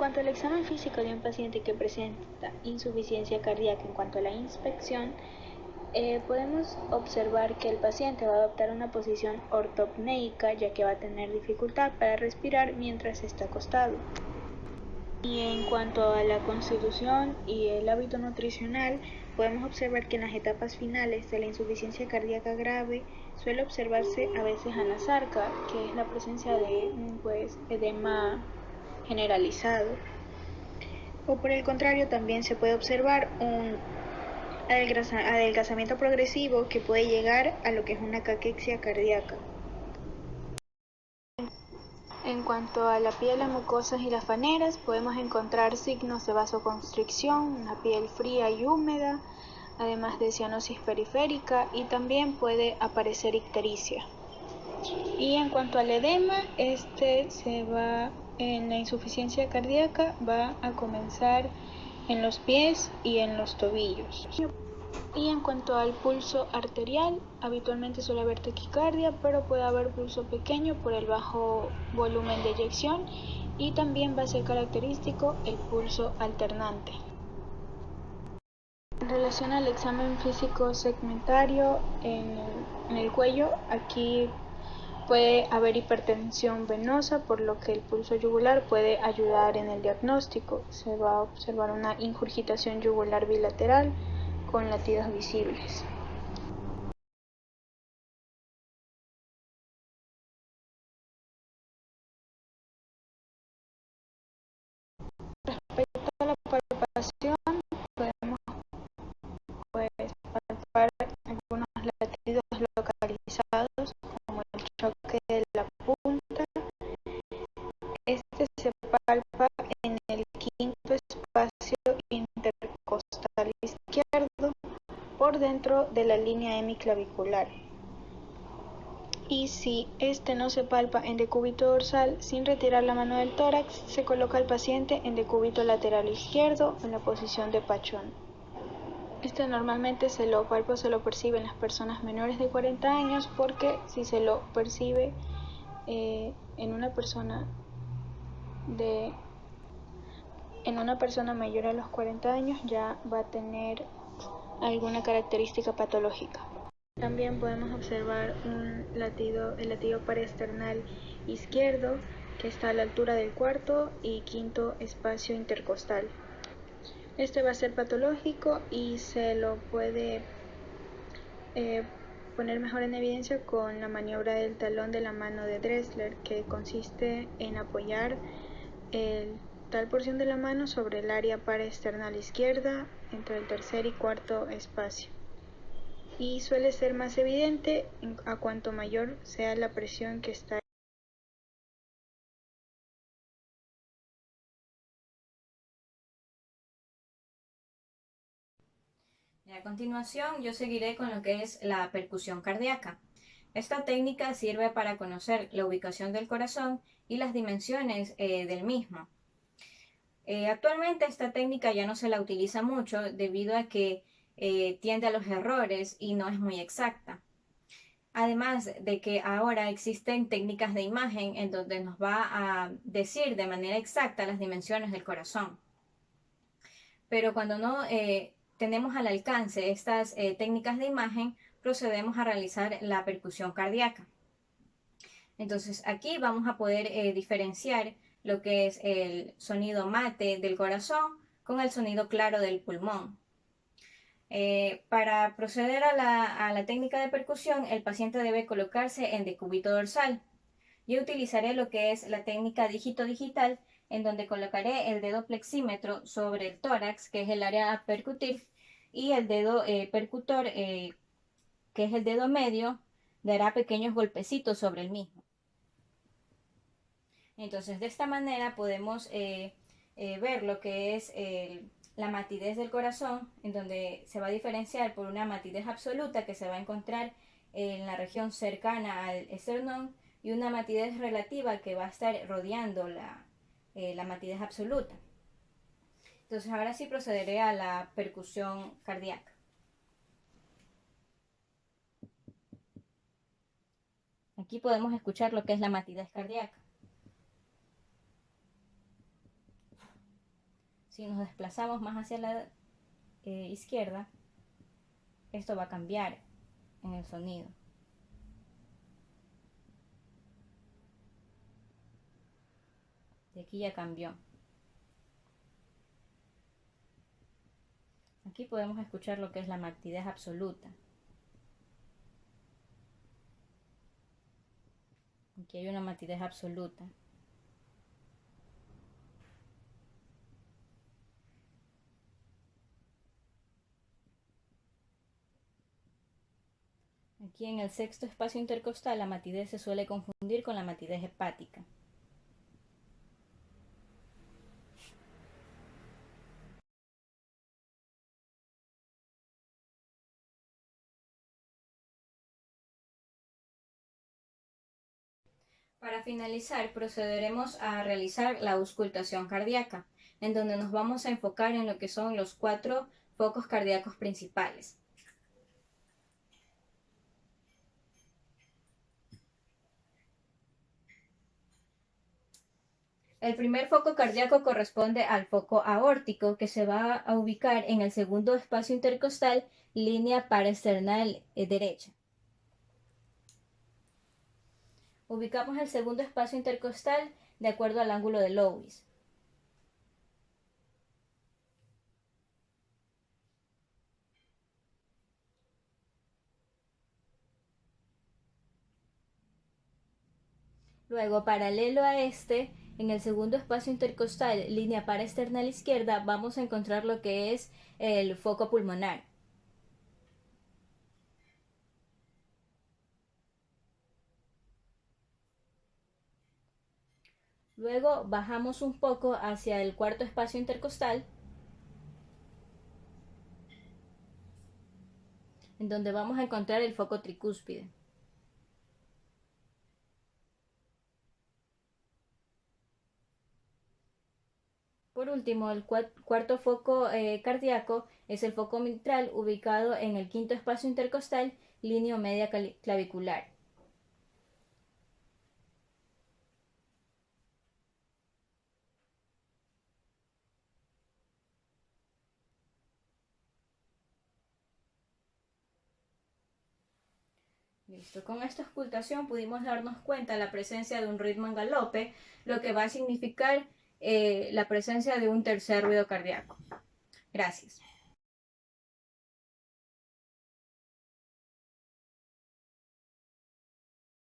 cuanto al examen físico de un paciente que presenta insuficiencia cardíaca en cuanto a la inspección, podemos observar que el paciente va a adoptar una posición ortopneica, ya que va a tener dificultad para respirar mientras está acostado. Y en cuanto a la constitución y el hábito nutricional, podemos observar que en las etapas finales de la insuficiencia cardíaca grave suele observarse a veces anasarca, que es la presencia de edema generalizado. O por el contrario, también se puede observar un adelgazamiento progresivo que puede llegar a lo que es una caquexia cardíaca. En cuanto a la piel, las mucosas y las faneras, podemos encontrar signos de vasoconstricción, una piel fría y húmeda, además de cianosis periférica, y también puede aparecer ictericia. Y en cuanto al edema, en la insuficiencia cardíaca va a comenzar en los pies y en los tobillos. Y en cuanto al pulso arterial, habitualmente suele haber taquicardia, pero puede haber pulso pequeño por el bajo volumen de eyección, y también va a ser característico el pulso alternante. En relación al examen físico segmentario en el cuello, aquí puede haber hipertensión venosa, por lo que el pulso yugular puede ayudar en el diagnóstico. Se va a observar una ingurgitación yugular bilateral con latidos visibles. Respecto a la palpación, podemos palpar algunos latidos localizados, como el choque de la punta. Este se palpa en el quinto espacio intercostal izquierdo, por dentro de la línea hemiclavicular. Y si este no se palpa en decúbito dorsal, sin retirar la mano del tórax, se coloca al paciente en decúbito lateral izquierdo en la posición de pachón. Este normalmente se lo palpa o se lo percibe en las personas menores de 40 años, porque si se lo percibe en una persona mayor a los 40 años, ya va a tener alguna característica patológica. También podemos observar el latido paraesternal izquierdo, que está a la altura del cuarto y quinto espacio intercostal. Este va a ser patológico y se lo puede poner mejor en evidencia con la maniobra del talón de la mano de Dressler, que consiste en apoyar tal porción de la mano sobre el área paraesternal izquierda entre el tercer y cuarto espacio. Y suele ser más evidente a cuanto mayor sea la presión que está. A continuación, yo seguiré con lo que es la percusión cardíaca. Esta técnica sirve para conocer la ubicación del corazón y las dimensiones del mismo. Actualmente esta técnica ya no se la utiliza mucho debido a que tiende a los errores y no es muy exacta. Además de que ahora existen técnicas de imagen en donde nos va a decir de manera exacta las dimensiones del corazón. Pero cuando no tenemos al alcance estas técnicas de imagen, procedemos a realizar la percusión cardíaca. Entonces aquí vamos a poder diferenciar lo que es el sonido mate del corazón con el sonido claro del pulmón. Para proceder a la técnica de percusión, el paciente debe colocarse en decúbito dorsal. Yo utilizaré lo que es la técnica dígito digital, en donde colocaré el dedo flexímetro sobre el tórax, que es el área a percutir, y el dedo percutor, que es el dedo medio, dará pequeños golpecitos sobre el mismo. Entonces, de esta manera podemos ver lo que es la matidez del corazón, en donde se va a diferenciar por una matidez absoluta que se va a encontrar en la región cercana al esternón, y una matidez relativa que va a estar rodeando la matidez absoluta. Entonces, ahora sí procederé a la percusión cardíaca. Aquí podemos escuchar lo que es la matidez cardíaca. Si nos desplazamos más hacia la izquierda, esto va a cambiar en el sonido. De aquí ya cambió. Aquí podemos escuchar lo que es la matidez absoluta. Aquí hay una matidez absoluta. Aquí en el sexto espacio intercostal la matidez se suele confundir con la matidez hepática. Para finalizar, procederemos a realizar la auscultación cardíaca, en donde nos vamos a enfocar en lo que son los 4 focos cardíacos principales. El primer foco cardíaco corresponde al foco aórtico, que se va a ubicar en el segundo espacio intercostal, línea paraesternal derecha. Ubicamos el segundo espacio intercostal de acuerdo al ángulo de Lewis. Luego, paralelo a este, en el segundo espacio intercostal, línea paraesternal izquierda, vamos a encontrar lo que es el foco pulmonar. Luego bajamos un poco hacia el cuarto espacio intercostal, en donde vamos a encontrar el foco tricúspide. Por último, el cuarto foco cardíaco es el foco mitral, ubicado en el quinto espacio intercostal, línea media clavicular. Listo. Con esta auscultación pudimos darnos cuenta de la presencia de un ritmo en galope, lo que va a significar la presencia de un tercer ruido cardíaco. Gracias.